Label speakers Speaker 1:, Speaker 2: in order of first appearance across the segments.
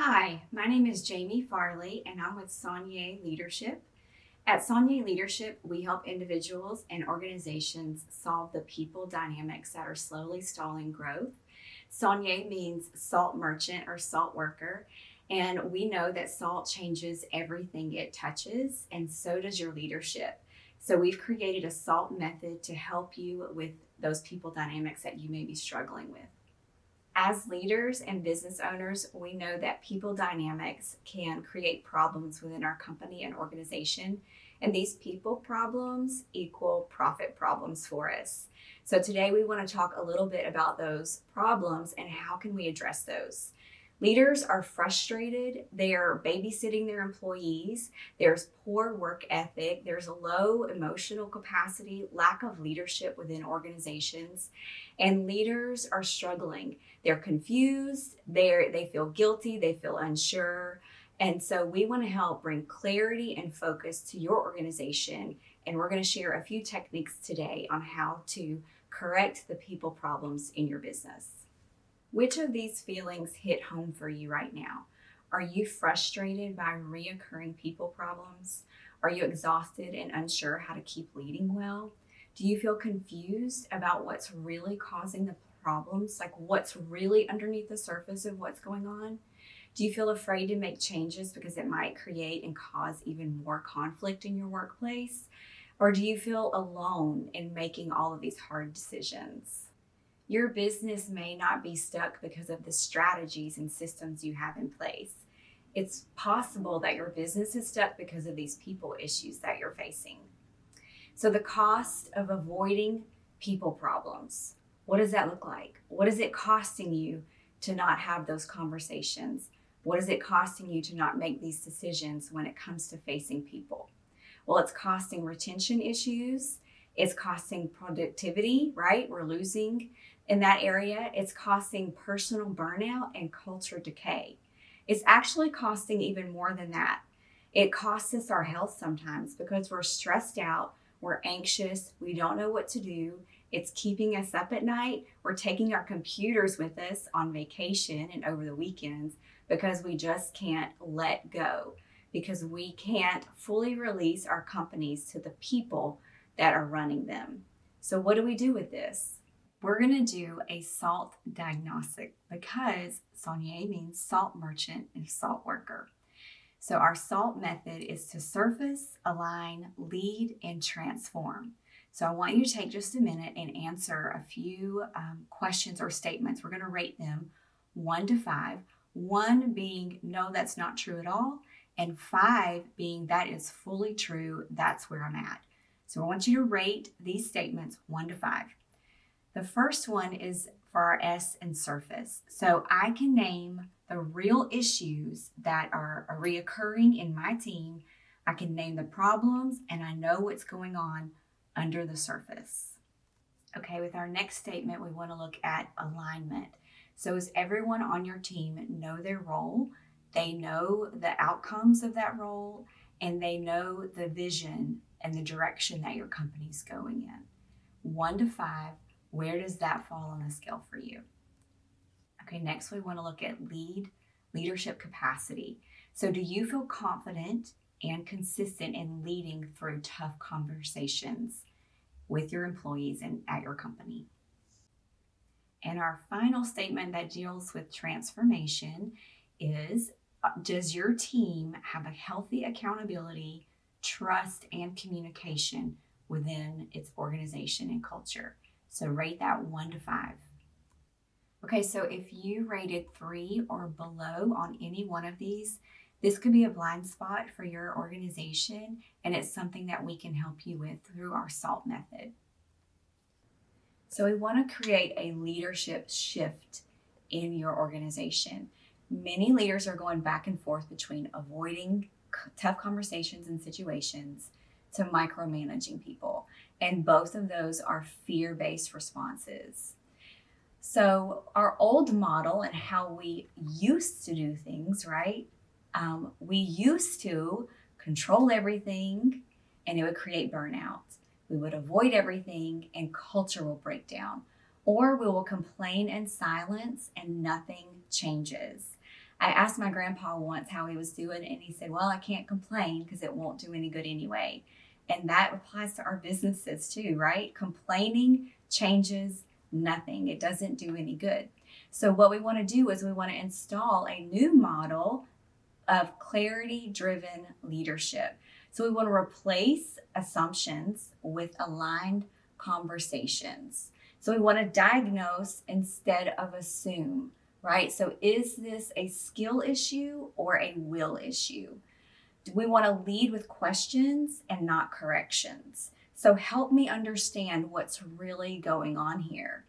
Speaker 1: Hi, my name is Jamie Farley and I'm with Saunier Leadership. At Saunier Leadership, we help individuals and organizations solve the people dynamics that are slowly stalling growth. Saunier means salt merchant or salt worker, and we know that salt changes everything it touches, and so does your leadership. So we've created a salt method to help you with those people dynamics that you may be struggling with. As leaders and business owners, we know that people dynamics can create problems within our company and organization, and these people problems equal profit problems for us. So today we want to talk a little bit about those problems and how can we address those. Leaders are frustrated, they are babysitting their employees, there's poor work ethic, there's a low emotional capacity, lack of leadership within organizations, and leaders are struggling. They're confused, they feel guilty, they feel unsure. And so we want to help bring clarity and focus to your organization. And we're going to share a few techniques today on how to correct the people problems in your business. Which of these feelings hit home for you right now? Are you frustrated by reoccurring people problems? Are you exhausted and unsure how to keep leading well? Do you feel confused about what's really causing the problems, like what's really underneath the surface of what's going on? Do you feel afraid to make changes because it might create and cause even more conflict in your workplace? Or do you feel alone in making all of these hard decisions? Your business may not be stuck because of the strategies and systems you have in place. It's possible that your business is stuck because of these people issues that you're facing. So the cost of avoiding people problems, what does that look like? What is it costing you to not have those conversations? What is it costing you to not make these decisions when it comes to facing people? Well, it's costing retention issues. It's costing productivity, right? We're losing in that area. It's costing personal burnout and culture decay. It's actually costing even more than that. It costs us our health sometimes because we're stressed out, we're anxious, we don't know what to do. It's keeping us up at night. We're taking our computers with us on vacation and over the weekends because we just can't let go, because we can't fully release our companies to the people that are running them. So what do we do with this? We're going to do a salt diagnostic because Saunier means salt merchant and salt worker. So our SALT method is to surface, align, lead, and transform. So I want you to take just a minute and answer a few questions or statements. We're going to rate them 1 to 5. 1 being, no, that's not true at all. And 5 being, that is fully true. That's where I'm at. So I want you to rate these statements 1 to 5. The first one is for our S and surface. So I can name the real issues that are reoccurring in my team. I can name the problems and I know what's going on under the surface. Okay, with our next statement, we want to look at alignment. So does everyone on your team know their role? They know the outcomes of that role and they know the vision and the direction that your company's going in. 1 to 5, where does that fall on the scale for you? Okay, next we want to look at leadership capacity. So do you feel confident and consistent in leading through tough conversations with your employees and at your company? And our final statement that deals with transformation is, does your team have a healthy accountability, trust, and communication within its organization and culture? So rate that 1 to 5. Okay, so if you rated 3 or below on any one of these, this could be a blind spot for your organization, and it's something that we can help you with through our SALT method. So we want to create a leadership shift in your organization. Many leaders are going back and forth between avoiding tough conversations and situations to micromanaging people. And both of those are fear-based responses. So our old model and how we used to do things, right? We used to control everything and it would create burnout. We would avoid everything and culture will break down. Or we will complain in silence and nothing changes. I asked my grandpa once how he was doing, and he said, well, I can't complain because it won't do any good anyway. And that applies to our businesses too, right? Complaining changes nothing. It doesn't do any good. So what we want to do is we want to install a new model of clarity-driven leadership. So we want to replace assumptions with aligned conversations. So we want to diagnose instead of assume, right? So is this a skill issue or a will issue? We want to lead with questions and not corrections. So help me understand what's really going on here.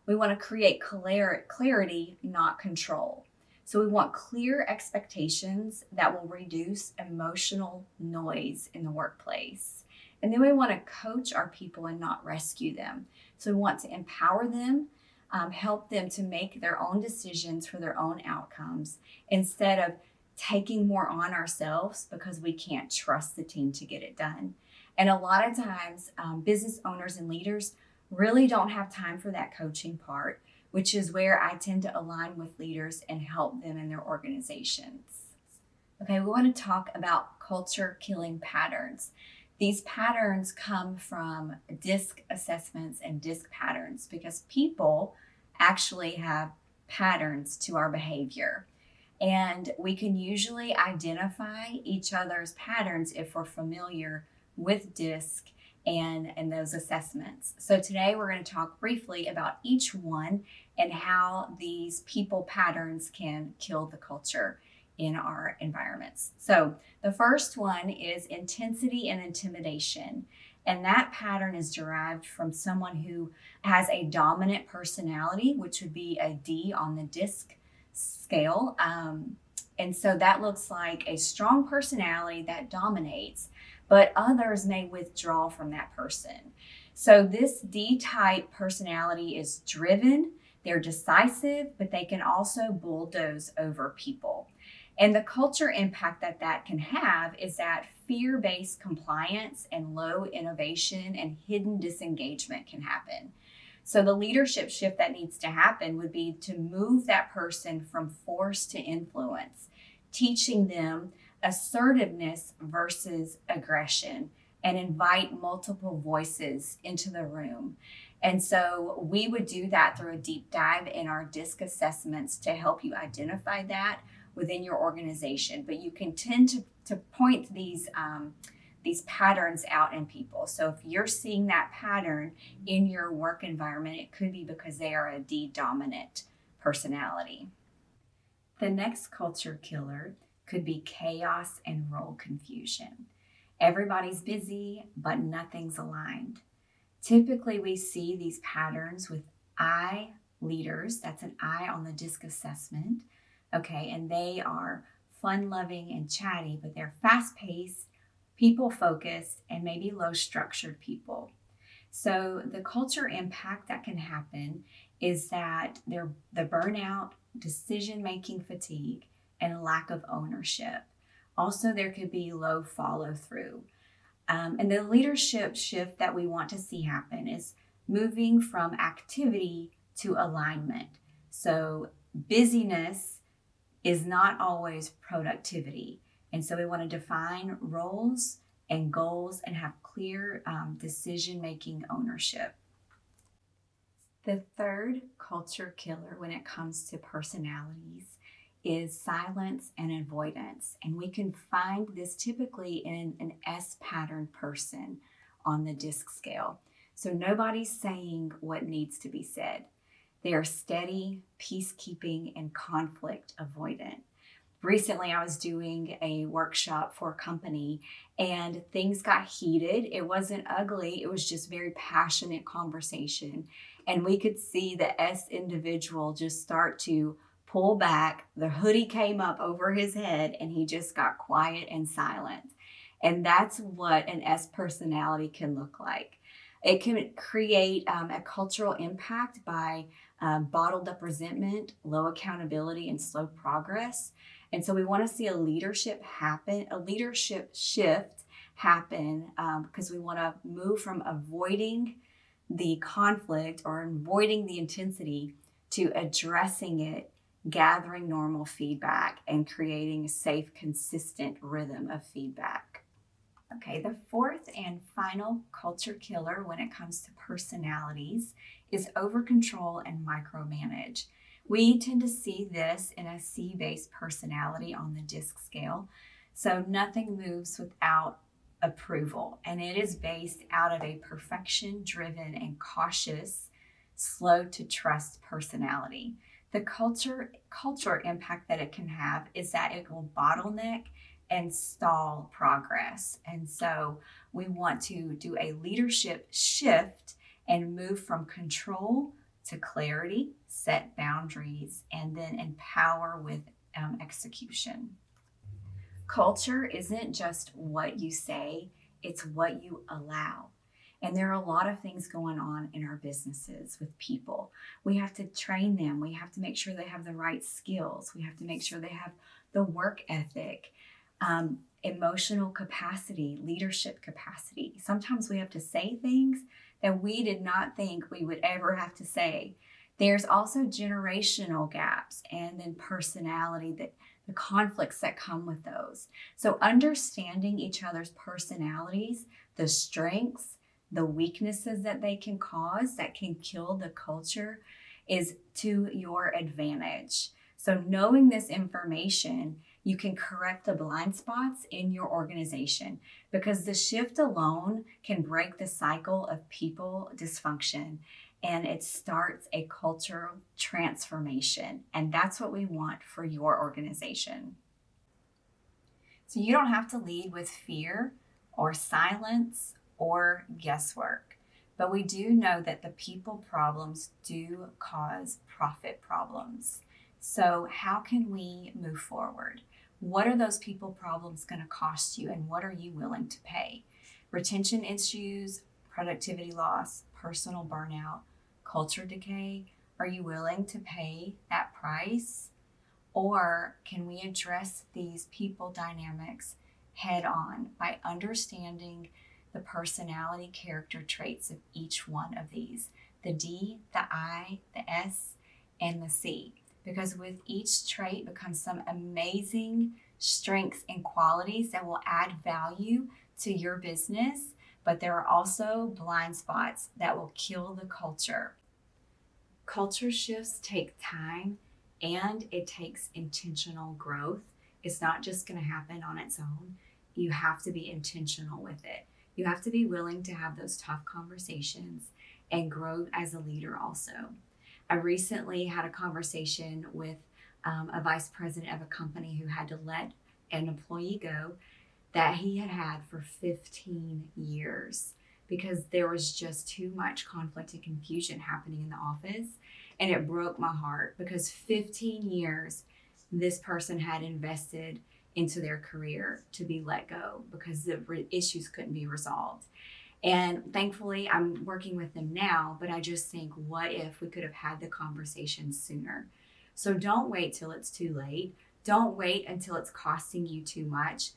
Speaker 1: We want to create clarity, not control. So we want clear expectations that will reduce emotional noise in the workplace. And then we want to coach our people and not rescue them. So we want to empower them, help them to make their own decisions for their own outcomes instead of taking more on ourselves because we can't trust the team to get it done. And a lot of times, business owners and leaders really don't have time for that coaching part, which is where I tend to align with leaders and help them in their organizations. Okay, we want to talk about culture killing patterns. These patterns come from DISC assessments and DISC patterns because people actually have patterns to our behavior. And we can usually identify each other's patterns if we're familiar with DISC and those assessments. So today we're going to talk briefly about each one and how these people patterns can kill the culture in our environments. So the first one is intensity and intimidation. And that pattern is derived from someone who has a dominant personality, which would be a D on the DISC scale. And so that looks like a strong personality that dominates, but others may withdraw from that person. So this D-type personality is driven, they're decisive, but they can also bulldoze over people. And the culture impact that can have is that fear-based compliance and low innovation and hidden disengagement can happen. So the leadership shift that needs to happen would be to move that person from force to influence, teaching them assertiveness versus aggression, and invite multiple voices into the room. And so we would do that through a deep dive in our DISC assessments to help you identify that within your organization. But you can tend to point these patterns out in people. So if you're seeing that pattern in your work environment, it could be because they are a D dominant personality. The next culture killer could be chaos and role confusion. Everybody's busy, but nothing's aligned. Typically, we see these patterns with I leaders. That's an I on the DISC assessment. Okay, and they are fun-loving and chatty, but they're fast-paced, people-focused, and maybe low-structured people. So the culture impact that can happen is that the burnout, decision-making fatigue, and lack of ownership. Also, there could be low follow-through. And the leadership shift that we want to see happen is moving from activity to alignment. So busyness is not always productivity. And so we want to define roles and goals and have clear decision-making ownership. The third culture killer when it comes to personalities is silence and avoidance. And we can find this typically in an S pattern person on the DISC scale. So nobody's saying what needs to be said. They are steady, peacekeeping, and conflict avoidant. Recently, I was doing a workshop for a company and things got heated. It wasn't ugly. It was just very passionate conversation. And we could see the S individual just start to pull back. The hoodie came up over his head and he just got quiet and silent. And that's what an S personality can look like. It can create a cultural impact by bottled up resentment, low accountability, and slow progress. And so we want to see a leadership shift happen because we want to move from avoiding the conflict or avoiding the intensity to addressing it, gathering normal feedback, and creating a safe, consistent rhythm of feedback. Okay, the fourth and final culture killer when it comes to personalities is over control and micromanage. We tend to see this in a C-based personality on the DISC scale. So nothing moves without approval, and it is based out of a perfection-driven and cautious, slow to trust personality. The culture impact that it can have is that it will bottleneck and stall progress. And so we want to do a leadership shift and move from control to clarity, set boundaries, and then empower with execution. Culture isn't just what you say, it's what you allow. And there are a lot of things going on in our businesses with people. We have to train them. We have to make sure they have the right skills. We have to make sure they have the work ethic, emotional capacity, leadership capacity. Sometimes we have to say things that we did not think we would ever have to say. There's also generational gaps and then personality, that the conflicts that come with those. So understanding each other's personalities, the strengths, the weaknesses that they can cause that can kill the culture is to your advantage. So knowing this information, you can correct the blind spots in your organization, because the shift alone can break the cycle of people dysfunction, and it starts a cultural transformation. And that's what we want for your organization. So you don't have to lead with fear or silence or guesswork, but we do know that the people problems do cause profit problems. So how can we move forward? What are those people problems going to cost you, and what are you willing to pay? Retention issues, productivity loss, personal burnout, culture decay. Are you willing to pay that price? Or can we address these people dynamics head on by understanding the personality character traits of each one of these? The D, the I, the S, and the C. Because with each trait becomes some amazing strengths and qualities that will add value to your business, but there are also blind spots that will kill the culture. Culture shifts take time, and it takes intentional growth. It's not just going to happen on its own. You have to be intentional with it. You have to be willing to have those tough conversations and grow as a leader also. I recently had a conversation with a vice president of a company who had to let an employee go that he had had for 15 years because there was just too much conflict and confusion happening in the office. And it broke my heart, because 15 years this person had invested into their career to be let go because the issues couldn't be resolved. And thankfully, I'm working with them now, but I just think, what if we could have had the conversation sooner? So don't wait till it's too late. Don't wait until it's costing you too much.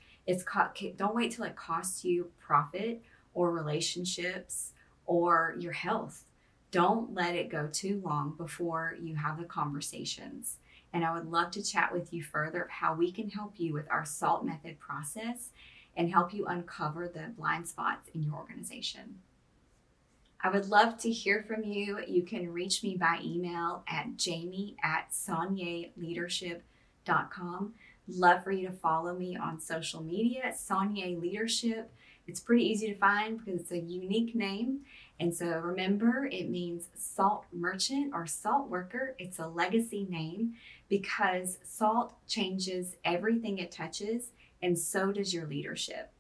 Speaker 1: Don't wait till it costs you profit or relationships or your health. Don't let it go too long before you have the conversations. And I would love to chat with you further of how we can help you with our SALT method process and help you uncover the blind spots in your organization. I would love to hear from you. You can reach me by email at jamie@saunierleadership.com. Love for you to follow me on social media at Saunier Leadership. It's pretty easy to find because it's a unique name. And so remember, it means salt merchant or salt worker. It's a legacy name because salt changes everything it touches, and so does your leadership.